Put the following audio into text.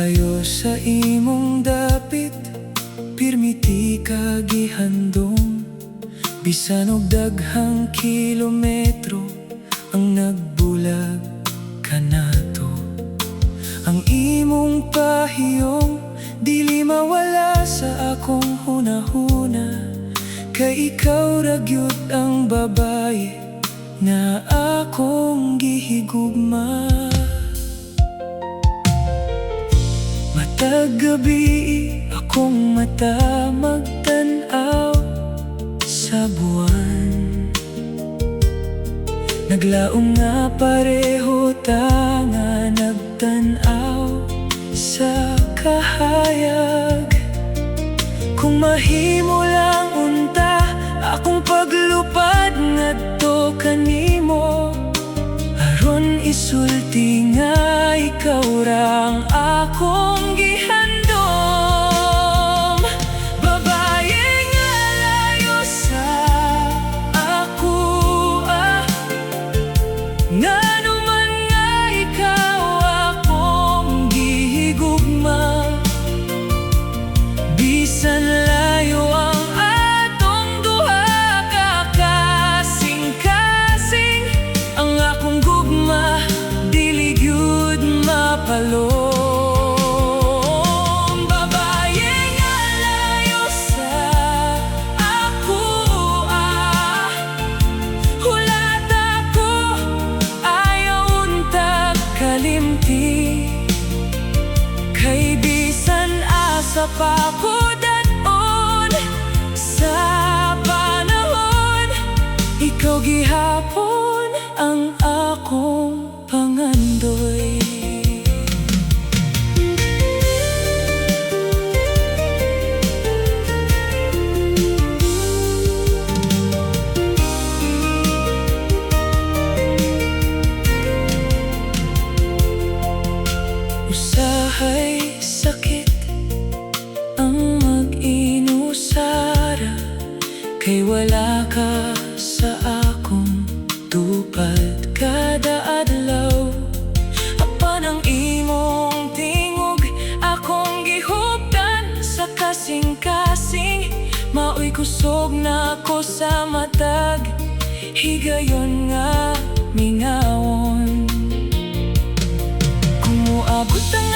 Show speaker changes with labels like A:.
A: Layo sa imong dapit, pirmiti ka gihandom. Bisan og daghang kilometro ang nagbulag kanato. Ang imong pahiyong dili mawala sa akong hunahuna, kay ikaw ra gyud ang babae na akong gihigugma. Matag gabi akong mata magtan-aw sa buwan. Naglaong nga pareho ta nga nagtan-aw sa kahayag. Kung mahimo lang unta akong paglupad ngadto kanimo, aron isulti nga ikaw ra ang akong gihandom. Babae nga layo sa ako, ngano man nga ikaw akong gihigugma. Bisan layo ang atong duha, kakasing-kasing ang akong gugma, dili gyud mapalong. Babae nga layo sa ako, hulat ako ayaw untag kalimti. Kay bisan asa pa ko daton sa panahon, ikaw gihapon ang akong pangandoy. Usahay sakit ang mag-inusara, kay wala ka sa akong tupad kada adlaw. Apan ang imong tingog akong gihuptan sa kasing-kasing, maoy kusog na ako sa matag higayon nga mingawon. Kung moabot ang